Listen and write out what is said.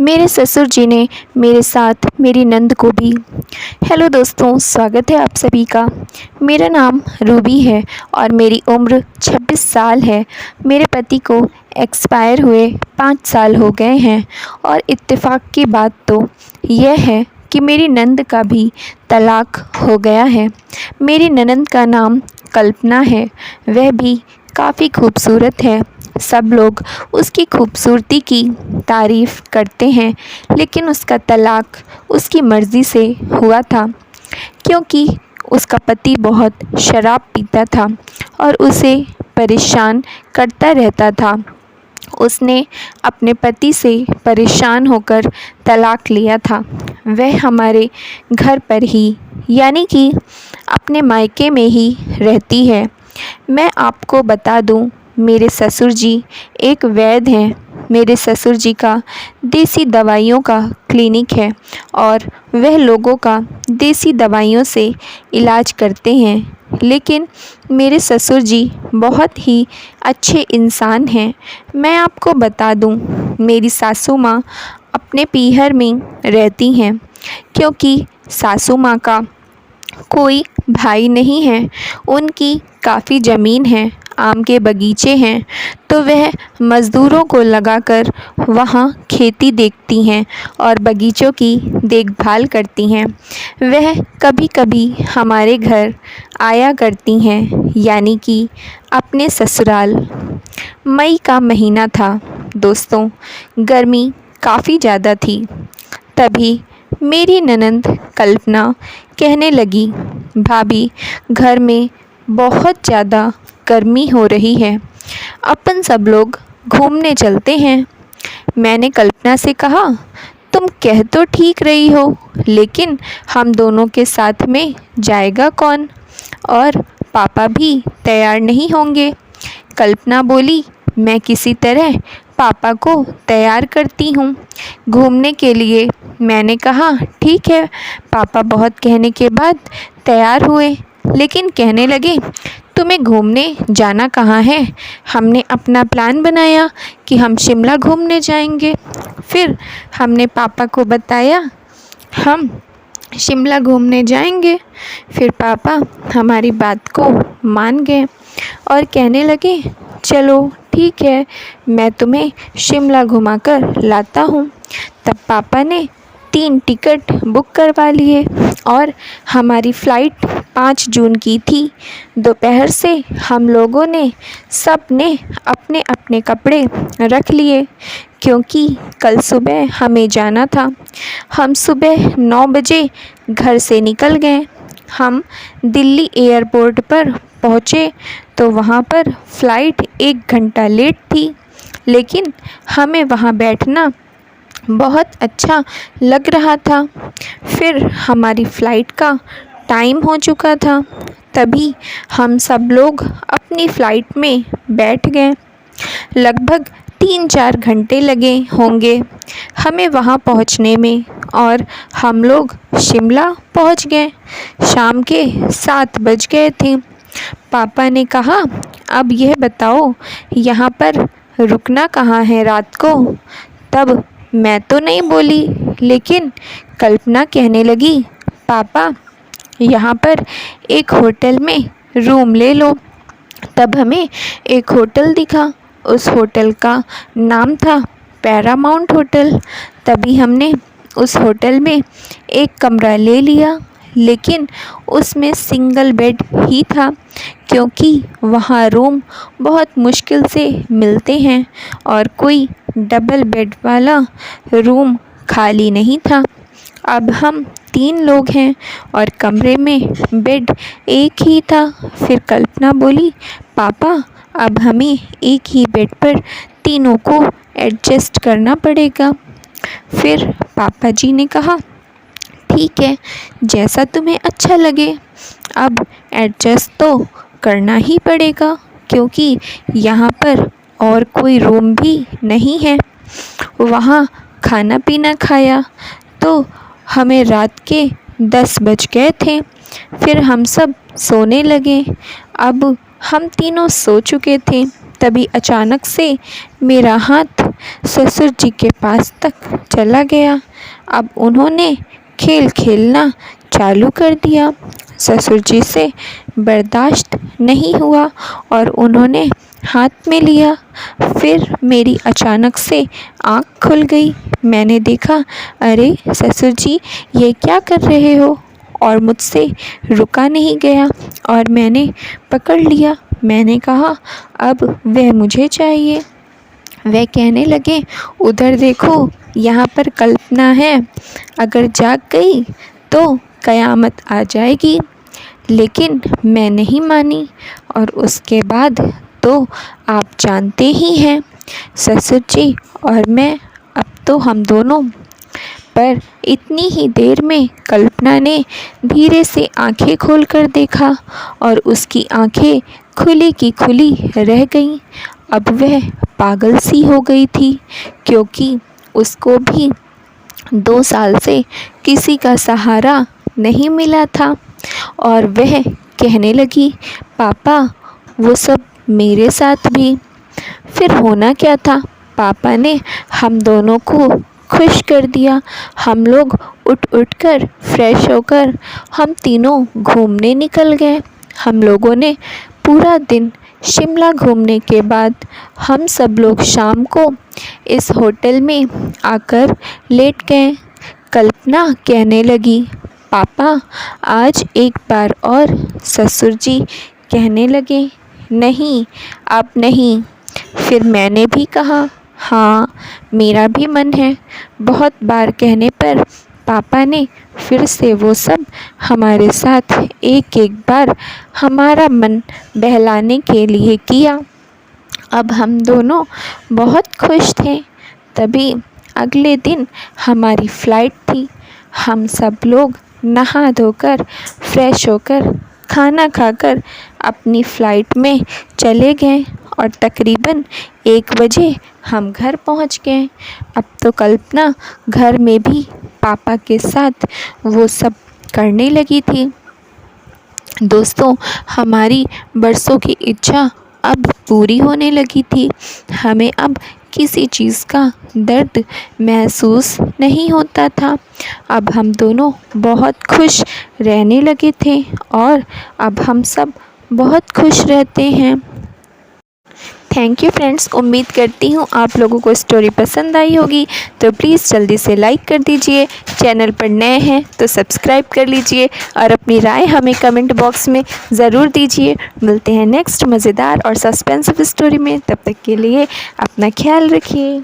मेरे ससुर जी ने मेरे साथ मेरी नंद को भी। हेलो दोस्तों, स्वागत है आप सभी का। मेरा नाम रूबी है और मेरी उम्र 26 साल है। मेरे पति को एक्सपायर हुए 5 साल हो गए हैं और इत्तेफाक की बात तो यह है कि मेरी नंद का भी तलाक हो गया है। मेरी ननंद का नाम कल्पना है, वह भी काफ़ी खूबसूरत है। सब लोग उसकी खूबसूरती की तारीफ़ करते हैं, लेकिन उसका तलाक उसकी मर्ज़ी से हुआ था, क्योंकि उसका पति बहुत शराब पीता था और उसे परेशान करता रहता था। उसने अपने पति से परेशान होकर तलाक लिया था। वह हमारे घर पर ही, यानी कि अपने मायके में ही रहती है। मैं आपको बता दूं, मेरे ससुर जी एक वैद्य हैं। मेरे ससुर जी का देसी दवाइयों का क्लिनिक है और वह लोगों का देसी दवाइयों से इलाज करते हैं। लेकिन मेरे ससुर जी बहुत ही अच्छे इंसान हैं। मैं आपको बता दूं, मेरी सासू माँ अपने पीहर में रहती हैं, क्योंकि सासू माँ का कोई भाई नहीं है। उनकी काफ़ी ज़मीन है, आम के बगीचे हैं, तो वह मज़दूरों को लगाकर वहाँ खेती देखती हैं और बगीचों की देखभाल करती हैं। वह कभी कभी हमारे घर आया करती हैं, यानी कि अपने ससुराल। मई का महीना था दोस्तों, गर्मी काफ़ी ज़्यादा थी। तभी मेरी ननंद कल्पना कहने लगी, भाभी, घर में बहुत ज़्यादा गर्मी हो रही है, अपन सब लोग घूमने चलते हैं। मैंने कल्पना से कहा, तुम कह तो ठीक रही हो, लेकिन हम दोनों के साथ में जाएगा कौन? और पापा भी तैयार नहीं होंगे। कल्पना बोली, मैं किसी तरह पापा को तैयार करती हूँ घूमने के लिए। मैंने कहा, ठीक है। पापा बहुत कहने के बाद तैयार हुए, लेकिन कहने लगे, तुम्हें घूमने जाना कहाँ है? हमने अपना प्लान बनाया कि हम शिमला घूमने जाएंगे। फिर हमने पापा को बताया हम शिमला घूमने जाएंगे। फिर पापा हमारी बात को मान गए और कहने लगे, चलो ठीक है, मैं तुम्हें शिमला घुमाकर लाता हूँ। तब पापा ने 3 टिकट बुक करवा लिए और हमारी फ़्लाइट 5 जून की थी। दोपहर से हम लोगों ने सब ने अपने अपने कपड़े रख लिए, क्योंकि कल सुबह हमें जाना था। हम सुबह 9 बजे घर से निकल गए। हम दिल्ली एयरपोर्ट पर पहुँचे तो वहाँ पर फ़्लाइट 1 घंटा लेट थी, लेकिन हमें वहाँ बैठना बहुत अच्छा लग रहा था। फिर हमारी फ़्लाइट का टाइम हो चुका था, तभी हम सब लोग अपनी फ़्लाइट में बैठ गए। लगभग 3-4 घंटे लगे होंगे हमें वहाँ पहुँचने में और हम लोग शिमला पहुँच गए। शाम के 7 बज गए थे। पापा ने कहा, अब यह बताओ, यहाँ पर रुकना कहाँ है रात को? तब मैं तो नहीं बोली, लेकिन कल्पना कहने लगी, पापा, यहाँ पर एक होटल में रूम ले लो। तब हमें एक होटल दिखा। उस होटल का नाम था पैरामाउंट होटल। तभी हमने उस होटल में एक कमरा ले लिया, लेकिन उसमें सिंगल बेड ही था, क्योंकि वहाँ रूम बहुत मुश्किल से मिलते हैं और कोई डबल बेड वाला रूम खाली नहीं था। अब हम 3 लोग हैं और कमरे में बेड एक ही था। फिर कल्पना बोली, पापा, अब हमें एक ही बेड पर तीनों को एडजस्ट करना पड़ेगा। फिर पापा जी ने कहा, ठीक है, जैसा तुम्हें अच्छा लगे। अब एडजस्ट तो करना ही पड़ेगा, क्योंकि यहाँ पर और कोई रूम भी नहीं है। वहाँ खाना पीना खाया तो हमें रात के 10 बज गए थे। फिर हम सब सोने लगे। अब हम तीनों सो चुके थे, तभी अचानक से मेरा हाथ ससुर जी के पास तक चला गया। अब उन्होंने खेल खेलना चालू कर दिया। ससुर जी से बर्दाश्त नहीं हुआ और उन्होंने हाथ में लिया। फिर मेरी अचानक से आँख खुल गई। मैंने देखा, अरे ससुर जी ये क्या कर रहे हो? और मुझसे रुका नहीं गया और मैंने पकड़ लिया। मैंने कहा, अब वह मुझे चाहिए। वह कहने लगे, उधर देखो, यहाँ पर कल्पना है, अगर जाग गई तो कयामत आ जाएगी। लेकिन मैं नहीं मानी और उसके बाद तो आप जानते ही हैं, ससुर जी और मैं, अब तो हम दोनों। पर इतनी ही देर में कल्पना ने धीरे से आंखें खोलकर देखा और उसकी आंखें खुली की खुली रह गईं। अब वह पागल सी हो गई थी, क्योंकि उसको भी 2 साल से किसी का सहारा नहीं मिला था। और वह कहने लगी, पापा वो सब मेरे साथ भी। फिर होना क्या था, पापा ने हम दोनों को खुश कर दिया। हम लोग उठ कर फ्रेश होकर हम तीनों घूमने निकल गए। हम लोगों ने पूरा दिन शिमला घूमने के बाद हम सब लोग शाम को इस होटल में आकर लेट गए। कल्पना कहने लगी, पापा आज एक बार और। ससुर जी कहने लगे, नहीं अब नहीं। फिर मैंने भी कहा, हाँ मेरा भी मन है। बहुत बार कहने पर पापा ने फिर से वो सब हमारे साथ एक एक बार हमारा मन बहलाने के लिए किया। अब हम दोनों बहुत खुश थे। तभी अगले दिन हमारी फ़्लाइट थी। हम सब लोग नहा धोकर फ्रेश होकर खाना खाकर अपनी फ़्लाइट में चले गए और तकरीबन 1 बजे हम घर पहुंच गए। अब तो कल्पना घर में भी पापा के साथ वो सब करने लगी थी। दोस्तों, हमारी बरसों की इच्छा अब पूरी होने लगी थी। हमें अब किसी चीज़ का दर्द महसूस नहीं होता था। अब हम दोनों बहुत खुश रहने लगे थे और अब हम सब बहुत खुश रहते हैं। थैंक यू फ्रेंड्स, उम्मीद करती हूँ आप लोगों को स्टोरी पसंद आई होगी। तो प्लीज़ जल्दी से लाइक कर दीजिए, चैनल पर नए हैं तो सब्सक्राइब कर लीजिए और अपनी राय हमें कमेंट बॉक्स में ज़रूर दीजिए। मिलते हैं नेक्स्ट मज़ेदार और सस्पेंसिव स्टोरी में। तब तक के लिए अपना ख्याल रखिए।